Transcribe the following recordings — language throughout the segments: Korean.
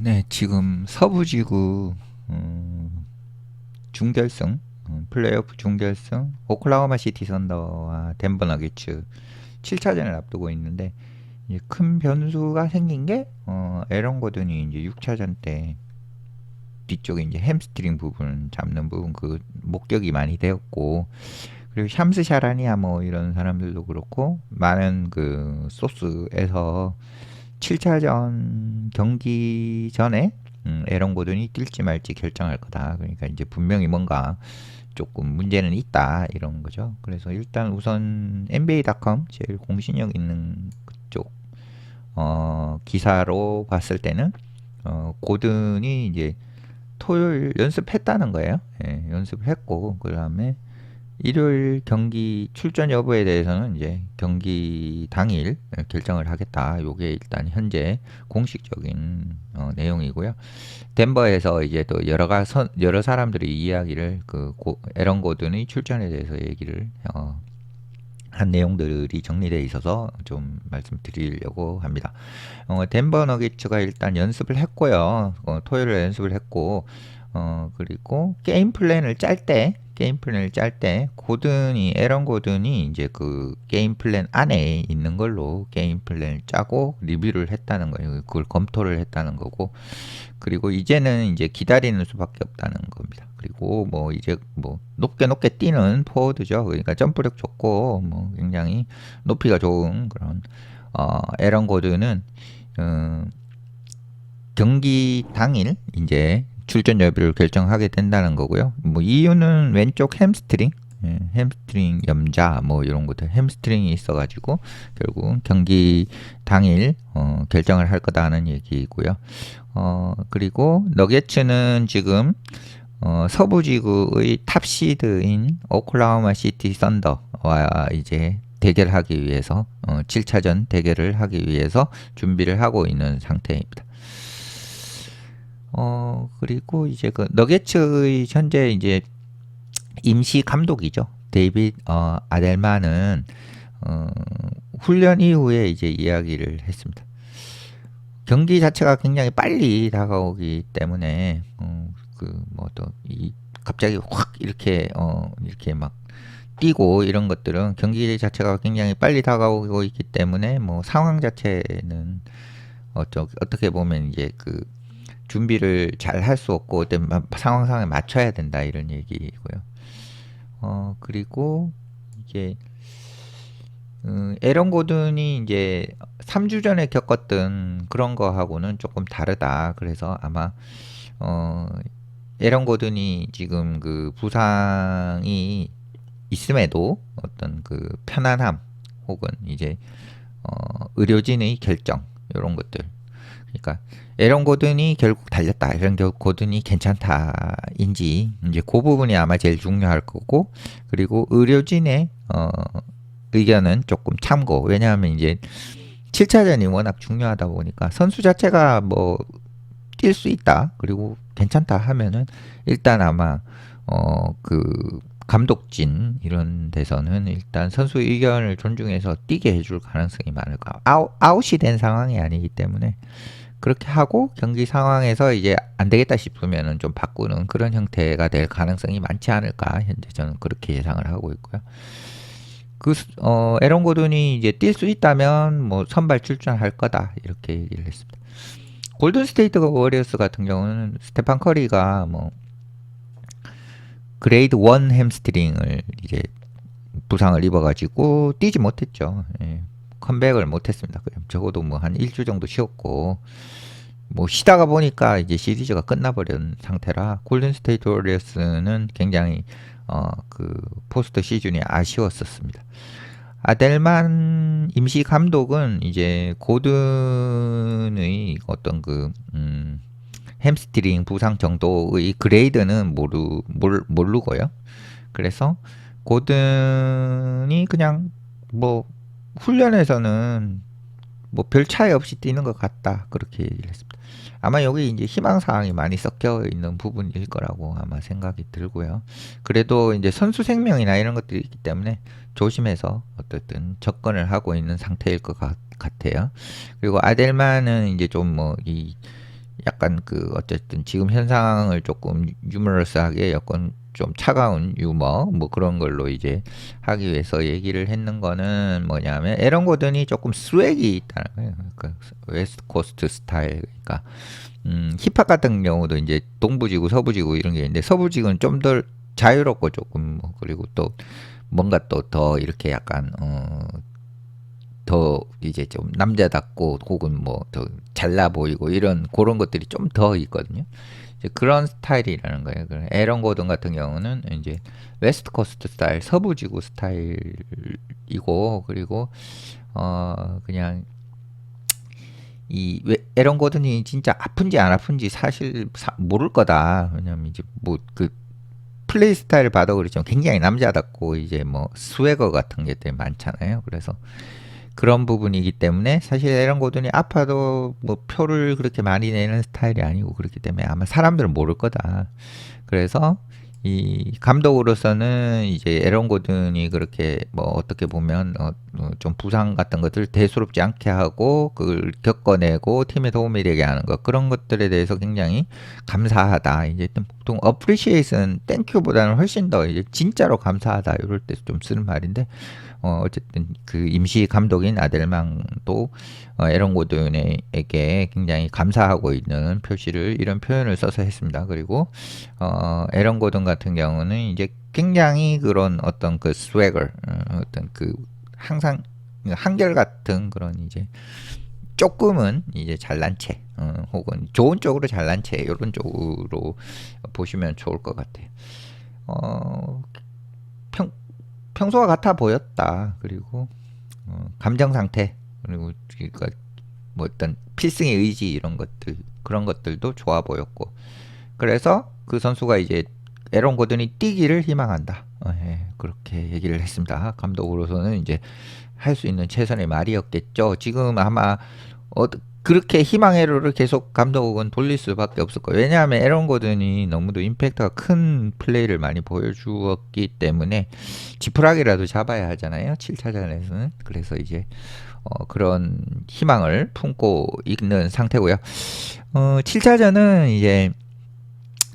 네, 지금 서부지구 중결승, 플레이오프 중결승, 오클라호마 시티 선더와 덴버 너게츠 7차전을 앞두고 있는데 이제 큰 변수가 생긴 게 에런 고든이 이제 6차전 때 뒤쪽에 이제 햄스트링 부분 잡는 부분 그 목격이 많이 되었고, 그리고 샴스 샤라니아 뭐 이런 사람들도 그렇고 많은 그 소스에서 7차전 경기 전에 에런 고든이 뛸지 말지 결정할 거다. 그러니까 이제 분명히 뭔가 조금 문제는 있다 이런 거죠. 그래서 일단 우선 NBA.com 제일 공신력 있는 그쪽 기사로 봤을 때는 고든이 이제 토요일 연습했다는 거예요. 예, 연습했고 그다음에 일요일 경기 출전 여부에 대해서는 이제 경기 당일 결정을 하겠다. 요게 일단 현재 공식적인 내용이고요. 덴버에서 이제 또 여러 사람들이 이야기를 에런 고든의 출전에 대해서 얘기를 한 내용들이 정리되어 있어서 좀 말씀드리려고 합니다. 덴버 너게츠가 일단 연습을 했고요. 토요일에 연습을 했고, 그리고 게임 플랜을 짤 때, 에런 고든이 이제 그 게임 플랜 안에 있는 걸로 게임 플랜을 짜고 리뷰를 했다는 거예요. 그걸 검토를 했다는 거고, 그리고 이제는 이제 기다리는 수밖에 없다는 겁니다. 그리고 뭐 이제 뭐 높게 뛰는 포워드죠. 그러니까 점프력 좋고 뭐 굉장히 높이가 좋은 그런 에런 고든은 어, 경기 당일 이제 출전 여부를 결정하게 된다는 거고요. 뭐 이유는 왼쪽 햄스트링, 햄스트링 염자 뭐 이런 것들 햄스트링이 있어가지고 결국 경기 당일 결정을 할 거다는 얘기고요. 그리고 너게츠는 지금 서부지구의 탑시드인 오클라호마 시티 썬더와 이제 대결하기 위해서 7차전 대결을 하기 위해서 준비를 하고 있는 상태입니다. 그리고 이제 그 너게츠의 현재 이제 임시 감독이죠. 데이빗 아델만은 훈련 이후에 이제 이야기를 했습니다. 경기 자체가 굉장히 빨리 다가오기 때문에 갑자기 확 이렇게 막 뛰고 이런 것들은 경기 자체가 굉장히 빨리 다가오고 있기 때문에 뭐 상황 자체는 어떻게 보면 이제 그 준비를 잘 할 수 없고 상황상에 맞춰야 된다 이런 얘기고요. 그리고 이게 에런 고든이 이제 3주 전에 겪었던 그런 거하고는 조금 다르다. 그래서 아마 에런 고든이 지금 그 부상이 있음에도 어떤 그 편안함 혹은 이제 의료진의 결정 이런 것들. 그러니까 에런 고든이 결국 달렸다. 에런 고든이 괜찮다인지 이제 그 부분이 아마 제일 중요할 거고, 그리고 의료진의 의견은 조금 참고. 왜냐하면 이제 7차전이 워낙 중요하다 보니까 선수 자체가 뭐 뛸 수 있다 그리고 괜찮다 하면은 일단 아마 그 감독진 이런 데서는 일단 선수 의견을 존중해서 뛰게 해줄 가능성이 많을까. 아웃이 된 상황이 아니기 때문에 그렇게 하고 경기 상황에서 이제 안 되겠다 싶으면은 좀 바꾸는 그런 형태가 될 가능성이 많지 않을까. 현재 저는 그렇게 예상을 하고 있고요. 에런 고든이 이제 뛸 수 있다면 뭐 선발 출전할 거다 이렇게 얘기를 했습니다. 골든 스테이트 워리어스 같은 경우는 스테판 커리가 뭐 그레이드 1 햄스트링을 이제 부상을 입어가지고 뛰지 못했죠. 예, 컴백을 못했습니다. 적어도 뭐 한 일주 정도 쉬었고 뭐 쉬다가 보니까 이제 시리즈가 끝나버린 상태라 골든 스테이트 워리어스는 굉장히 그 포스트 시즌이 아쉬웠었습니다. 아델만 임시 감독은 이제 고든의 어떤 햄스트링 부상 정도의 그레이드는 모르고요. 그래서 고든이 그냥 뭐 훈련에서는 뭐 별 차이 없이 뛰는 것 같다 그렇게 얘기를 했습니다. 아마 여기 이제 희망 사항이 많이 섞여 있는 부분일 거라고 아마 생각이 들고요. 그래도 이제 선수 생명이나 이런 것들이 있기 때문에 조심해서 어쨌든 접근을 하고 있는 상태일 것 같아요. 그리고 아델만은 이제 좀 뭐 약간 그 어쨌든 지금 현상을 조금 유머러스하게 약간 좀 차가운 유머 뭐 그런 걸로 이제 하기 위해서 얘기를 했는 거는 뭐냐면 에런 고든이 조금 스웩이 있다는 거예요. 그러니까 웨스트 코스트 스타일. 그러니까 힙합 같은 경우도 이제 동부지구 서부지구 이런 게 있는데 서부지구는 좀 더 자유롭고 조금 뭐 그리고 또 뭔가 또 더 이렇게 약간 더 이제 좀 남자답고 혹은 뭐 더 잘나 보이고 이런 그런 것들이 좀 더 있거든요. 이제 그런 스타일이라는 거예요. 에런 고든 같은 경우는 이제 웨스트 코스트 스타일, 서부지구 스타일이고 그리고 그냥 이 에런 고든이 진짜 아픈지 안 아픈지 사실 모를 거다. 왜냐면 이제 뭐 그 플레이 스타일을 봐도 그렇지만 굉장히 남자답고 이제 뭐 스웨거 같은 게 되게 많잖아요. 그래서 그런 부분이기 때문에 사실 에런 고든이 아파도 뭐 표를 그렇게 많이 내는 스타일이 아니고 그렇기 때문에 아마 사람들은 모를 거다. 그래서 이 감독으로서는 이제 에런 고든이 그렇게 뭐 어떻게 보면 좀 부상 같은 것들 대수롭지 않게 하고 그걸 겪어내고 팀에 도움이 되게 하는 것 그런 것들에 대해서 굉장히 감사하다. 이제 보통 appreciation, 땡큐보다는 훨씬 더 이제 진짜로 감사하다 이럴 때 좀 쓰는 말인데 어쨌든 그 임시 감독인 아델망도 에런 고든에게 굉장히 감사하고 있는 표시를 이런 표현을 써서 했습니다. 그리고 에런 고든 같은 경우는 이제 굉장히 그런 어떤 그 스웨거 어떤 그 항상 한결같은 그런 이제 조금은 이제 잘난 체 혹은 좋은 쪽으로 잘난 체 이런 쪽으로 보시면 좋을 것 같아요. 어, 평, 평소와 같아 보였다. 그리고 감정 상태 그리고 그러니까 뭐 어떤 필승의 의지 이런 것들 그런 것들도 좋아 보였고 그래서 그 선수가 이제 에런 고든이 뛰기를 희망한다. 예, 그렇게 얘기를 했습니다. 감독으로서는 이제 할 수 있는 최선의 말이었겠죠. 지금 아마 그렇게 희망회로를 계속 감독은 돌릴 수밖에 없을 거예요. 왜냐하면 에런 고든이 너무도 임팩트가 큰 플레이를 많이 보여주었기 때문에 지푸라기라도 잡아야 하잖아요. 7차전에서는. 그래서 이제 그런 희망을 품고 있는 상태고요. 7차전은 이제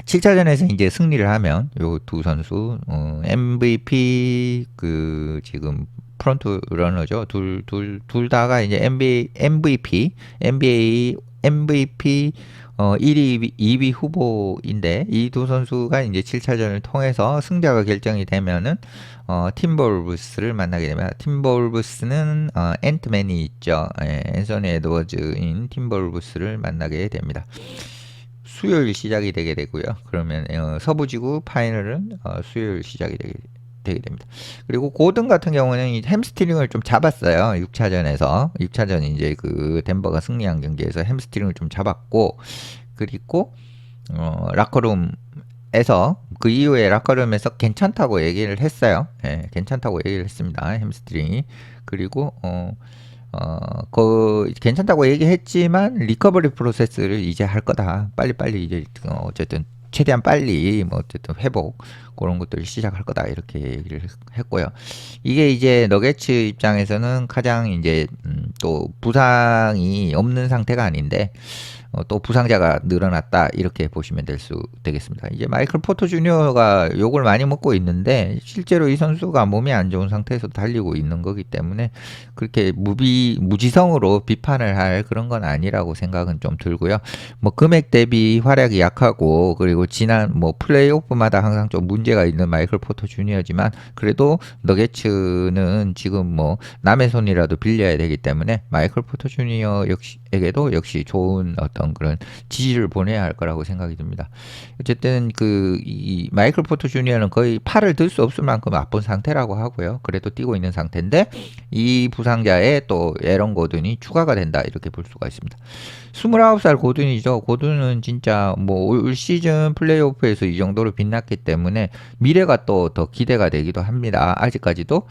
7차전에서 이제 승리를 하면 요 두 선수 MVP 그 지금 프론트 러너죠. 둘 다가 이제 NBA 1위, 2위 후보인데 이 두 선수가 이제 7차전을 통해서 승자가 결정이 되면은 팀볼브스를 만나게 됩니다. 팀볼브스는 앤트맨이 있죠. 예, 앤서니 에드워즈인 팀볼브스를 만나게 됩니다. 수요일 시작이 되게 되고요. 그러면 서부지구 파이널은 수요일 시작이 되게 됩니다. 그리고 고든 같은 경우는 이 햄스트링을 좀 잡았어요. 6차전에서 6차전 이제 그 덴버가 승리한 경기에서 햄스트링을 좀 잡았고 그리고 라커룸에서 그 이후에 라커룸에서 괜찮다고 얘기를 했어요. 예, 괜찮다고 얘기를 했습니다. 햄스트링이 그리고 괜찮다고 얘기했지만 리커버리 프로세스를 이제 할 거다. 빨리빨리 이제 어쨌든 최대한 빨리 뭐 어쨌든 회복 그런 것들을 시작할 거다 이렇게 얘기를 했고요. 이게 이제 너게츠 입장에서는 가장 이제 또 부상이 없는 상태가 아닌데 또 부상자가 늘어났다 이렇게 보시면 되겠습니다. 이제 마이클 포터 주니어가 욕을 많이 먹고 있는데 실제로 이 선수가 몸이 안 좋은 상태에서 달리고 있는 거기 때문에 그렇게 무지성으로 비판을 할 그런 건 아니라고 생각은 좀 들고요. 뭐 금액 대비 활약이 약하고 그리고 지난 뭐 플레이오프마다 항상 좀 문제가 있는 마이클 포터 주니어지만 그래도 너게츠는 지금 뭐 남의 손이라도 빌려야 되기 때문에 마이클 포터 주니어 에게도 역시 좋은 어떤 그런 지지를 보내야 할 거라고 생각이 듭니다. 어쨌든 이 마이클 포터 주니어는 거의 팔을 들 수 없을 만큼 아픈 상태라고 하고요. 그래도 뛰고 있는 상태인데 이 부상자에 또 에런 고든이 추가가 된다 이렇게 볼 수가 있습니다. 29살 고든이죠. 고든은 진짜 뭐 올 시즌 플레이오프에서 이 정도로 빛났기 때문에 미래가 또 더 기대가 되기도 합니다. 아직까지도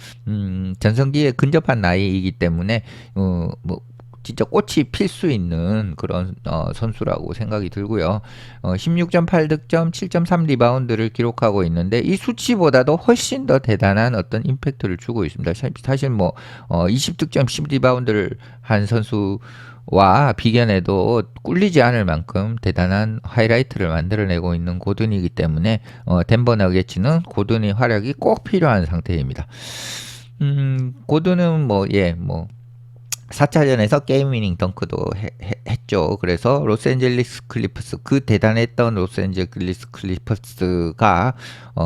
전성기에 근접한 나이이기 때문에 뭐 진짜 꽃이 필 수 있는 그런 선수라고 생각이 들고요. 16.8득점, 7.3 리바운드를 기록하고 있는데 이 수치보다도 훨씬 더 대단한 어떤 임팩트를 주고 있습니다. 사실 뭐 20득점, 10 리바운드를 한 선수와 비견해도 꿀리지 않을 만큼 대단한 하이라이트를 만들어내고 있는 고든이기 때문에 덴버 너게츠는 고든의 활약이 꼭 필요한 상태입니다. 고든은 뭐 4차전에서 게임 위닝 덩크도 했죠. 그래서 로스앤젤레스 클리퍼스, 그 대단했던 로스앤젤레스 클리퍼스가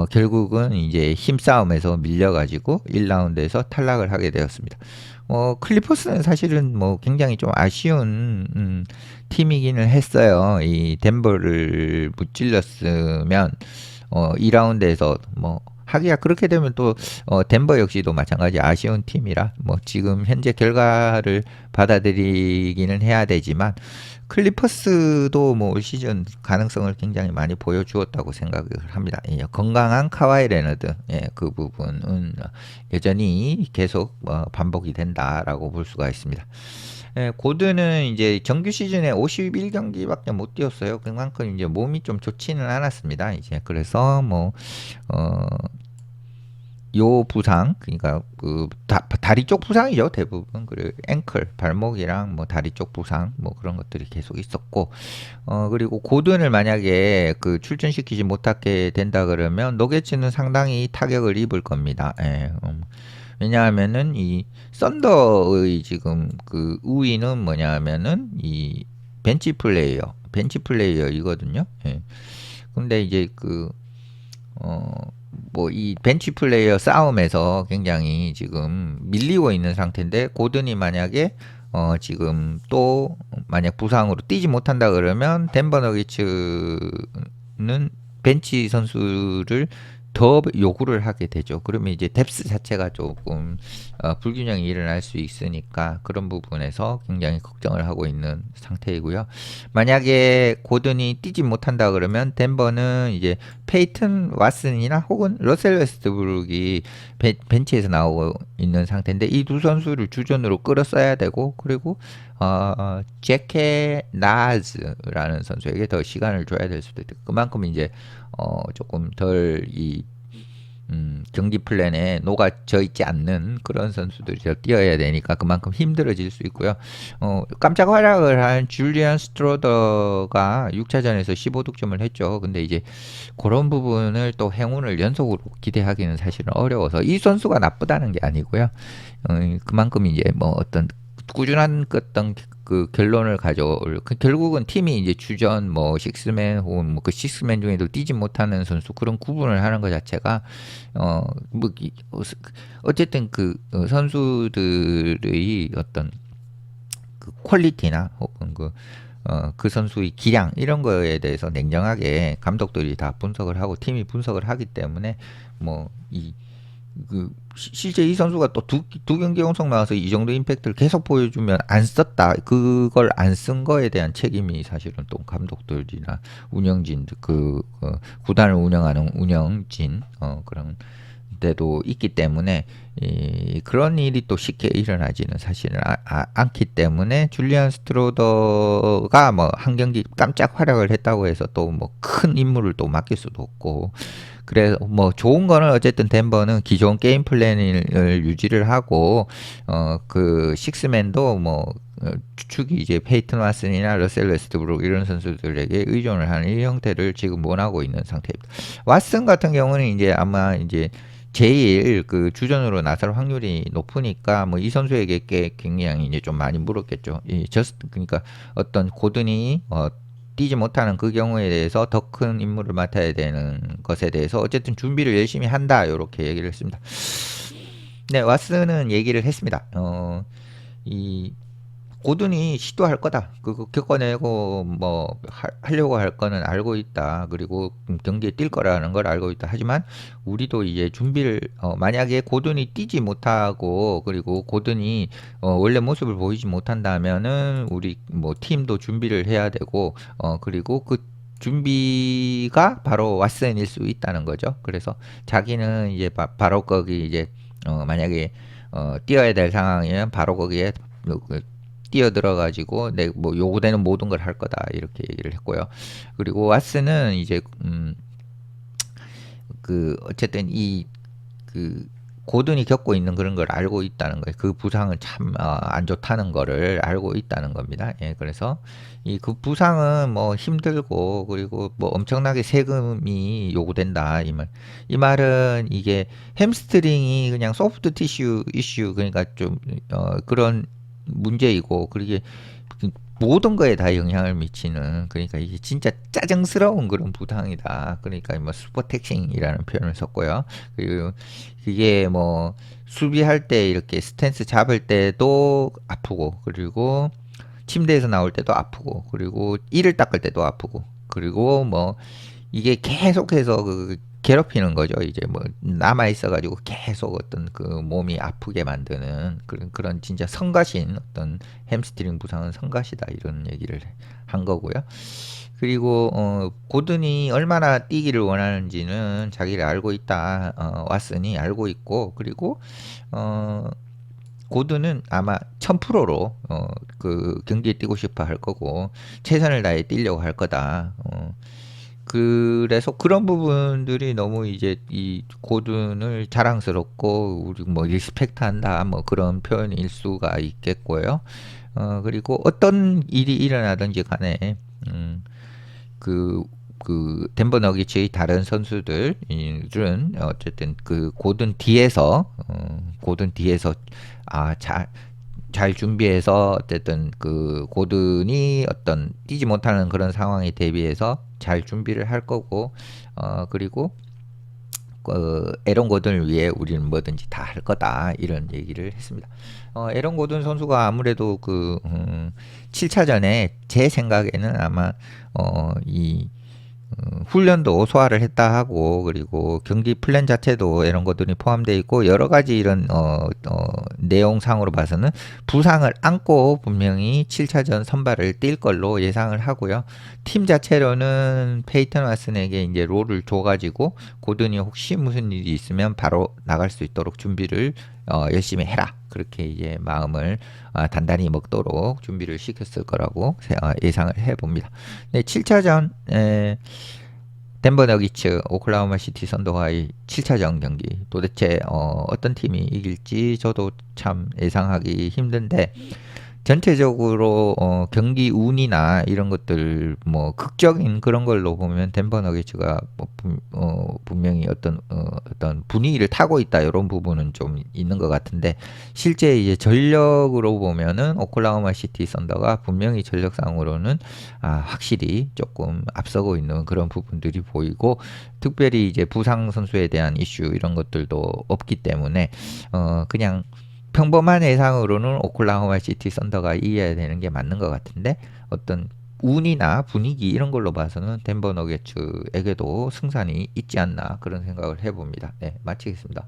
결국은 이제 힘싸움에서 밀려가지고 1라운드에서 탈락을 하게 되었습니다. 클리퍼스는 사실은 뭐 굉장히 좀 아쉬운 팀이기는 했어요. 이 덴버를 무찔렀으면 2라운드에서 뭐 하기야 그렇게 되면 또 덴버 역시도 마찬가지 아쉬운 팀이라 뭐 지금 현재 결과를 받아들이기는 해야 되지만 클리퍼스도 뭐 올 시즌 가능성을 굉장히 많이 보여주었다고 생각을 합니다. 건강한 카와이 레너드, 그 부분은 여전히 계속 반복이 된다라고 볼 수가 있습니다. 고든은 이제 정규 시즌에 51경기밖에 못 뛰었어요. 그만큼 이제 몸이 좀 좋지는 않았습니다. 이제 그래서 요 부상, 그러니까 그 다리 쪽 부상이죠, 대부분. 그리고 앵클, 발목이랑 뭐 다리 쪽 부상, 뭐 그런 것들이 계속 있었고, 그리고 고든을 만약에 그 출전시키지 못하게 된다 그러면 노게츠는 상당히 타격을 입을 겁니다. 왜냐하면은 이 썬더의 지금 그 우위는 뭐냐면은 이 벤치 플레이어이거든요. 근데 이제 뭐 이 벤치 플레이어 싸움에서 굉장히 지금 밀리고 있는 상태인데 고든이 만약에 지금 또 만약 부상으로 뛰지 못한다 그러면 덴버 너기츠는 벤치 선수를 더 요구를 하게 되죠. 그러면 이제 뎁스 자체가 조금 불균형이 일어날 수 있으니까 그런 부분에서 굉장히 걱정을 하고 있는 상태이고요. 만약에 고든이 뛰지 못한다 그러면 덴버는 이제 페이튼 왓슨이나 혹은 러셀 웨스트브룩이 벤치에서 나오고 있는 상태인데 이 두 선수를 주전으로 끌어써야 되고 그리고 제케 나즈라는 선수에게 더 시간을 줘야 될 수도 있고 그만큼 이제 조금 덜 경기 플랜에 녹아져 있지 않는 그런 선수들이 더 뛰어야 되니까 그만큼 힘들어질 수 있고요. 깜짝 활약을 한 줄리안 스트로더가 6차전에서 15득점을 했죠. 근데 이제 그런 부분을 또 행운을 연속으로 기대하기는 사실은 어려워서 이 선수가 나쁘다는 게 아니고요. 그만큼 이제 뭐 어떤 꾸준한 어떤 그 결론을 가져올 결국은 팀이 이제 주전 뭐 식스맨 혹은 뭐 그 식스맨 중에도 뛰지 못하는 선수 그런 구분을 하는 것 자체가 뭐 어쨌든 그 선수들의 어떤 그 퀄리티나 혹은 그 선수의 기량 이런 거에 대해서 냉정하게 감독들이 다 분석을 하고 팀이 분석을 하기 때문에 실제 이 선수가 또 두 경기 연속 나와서 이 정도 임팩트를 계속 보여주면 안 썼다. 그걸 안 쓴 거에 대한 책임이 사실은 또 감독들이나 운영진, 구단을 운영하는 운영진, 그런 데도 있기 때문에, 그런 일이 또 쉽게 일어나지는 사실은 않기 때문에, 줄리안 스트로더가 뭐 한 경기 깜짝 활약을 했다고 해서 또 뭐 큰 임무를 또 맡길 수도 없고, 그래서 뭐 좋은 거는 어쨌든 덴버는 기존 게임 플랜을 유지를 하고 그 식스맨도 뭐 추측이 이제 페이튼 왓슨이나 러셀 웨스트브룩 이런 선수들에게 의존을 하는 이 형태를 지금 원하고 있는 상태입니다. 왓슨 같은 경우는 이제 아마 이제 제일 그 주전으로 나설 확률이 높으니까 뭐 이 선수에게 굉장히 이제 좀 많이 물었겠죠. 그러니까 어떤 고든이 뛰지 못하는 그 경우에 대해서 더 큰 임무를 맡아야 되는 것에 대해서 어쨌든 준비를 열심히 한다 이렇게 얘기를 했습니다. 네, 왓슨은 얘기를 했습니다. 이 고든이 시도할 거다. 그거 겪어내고 뭐 하려고 할 거는 알고 있다. 그리고 경기에 뛸 거라는 걸 알고 있다. 하지만 우리도 이제 준비를 만약에 고든이 뛰지 못하고 그리고 고든이 원래 모습을 보이지 못한다면은 우리 뭐 팀도 준비를 해야 되고 그리고 그 준비가 바로 왓슨일 수 있다는 거죠. 그래서 자기는 이제 바로 거기 이제 만약에 뛰어야 될 상황이면 바로 거기에 뛰어들어가지고 내 뭐 요구되는 모든 걸 할 거다 이렇게 얘기를 했고요. 그리고 왓슨은 이제 그 어쨌든 그 고든이 겪고 있는 그런 걸 알고 있다는 거예요. 그 부상은 참 안 좋다는 거를 알고 있다는 겁니다. 예, 그래서 그 부상은 뭐 힘들고 그리고 뭐 엄청나게 세금이 요구된다 이 말은 이게 햄스트링이 그냥 소프트 티슈 이슈 그러니까 좀 그런 문제이고 그게 모든 거에 다 영향을 미치는 그러니까 이게 진짜 짜증스러운 그런 부상이다. 그러니까 뭐 슈퍼택싱이라는 표현을 썼고요. 그리고 그게 뭐 수비할 때 이렇게 스탠스 잡을 때도 아프고 그리고 침대에서 나올 때도 아프고 그리고 이를 닦을 때도 아프고 그리고 뭐 이게 계속해서 괴롭히는 거죠. 이제 뭐 남아 있어가지고 계속 어떤 그 몸이 아프게 만드는 그런 진짜 성가신 어떤 햄스트링 부상은 성가시다 이런 얘기를 한 거고요. 그리고 고든이 얼마나 뛰기를 원하는지는 자기를 알고 있다. 왓슨이 알고 있고 그리고 고든은 아마 1000%로 그 경기에 뛰고 싶어 할 거고 최선을 다해 뛰려고 할 거다. 그래서 그런 부분들이 너무 이제 이 고든을 자랑스럽고 우리 뭐 리스펙트한다 뭐 그런 표현일 수가 있겠고요. 그리고 어떤 일이 일어나든지 간에 그 덴버 너기츠의 다른 선수들은 어쨌든 그 고든 뒤에서 잘 준비해서 어쨌든 그 고든이 어떤 뛰지 못하는 그런 상황에 대비해서 잘 준비를 할 거고 그리고 에런 고든을 위해 우리는 뭐든지 다 할 거다 이런 얘기를 했습니다. 에런 고든 선수가 아무래도 7차전에 제 생각에는 아마 이 훈련도 소화를 했다 하고 그리고 경기 플랜 자체도 이런 것들이 포함되어 있고 여러 가지 이런 내용상으로 봐서는 부상을 안고 분명히 7차전 선발을 뛸 걸로 예상을 하고요. 팀 자체로는 페이턴 왓슨에게 이제 롤을 줘가지고 고든이 혹시 무슨 일이 있으면 바로 나갈 수 있도록 준비를 열심히 해라. 그렇게 이제 마음을 단단히 먹도록 준비를 시켰을 거라고 예상을 해봅니다. 네, 7차전 덴버 너기츠, 오클라호마 시티 선더와의 7차전 경기 도대체 어떤 팀이 이길지 저도 참 예상하기 힘든데 전체적으로 경기 운이나 이런 것들 뭐 극적인 그런 걸로 보면 덴버 너게츠가 분명히 어떤 분위기를 타고 있다 이런 부분은 좀 있는 것 같은데 실제 이제 전력으로 보면은 오클라호마 시티 선더가 분명히 전력상으로는 확실히 조금 앞서고 있는 그런 부분들이 보이고 특별히 이제 부상 선수에 대한 이슈 이런 것들도 없기 때문에 그냥 평범한 예상으로는 오클라호마 시티 선더가 이겨야 되는 게 맞는 것 같은데 어떤 운이나 분위기 이런 걸로 봐서는 덴버 너게츠에게도 승산이 있지 않나 그런 생각을 해봅니다. 네, 마치겠습니다.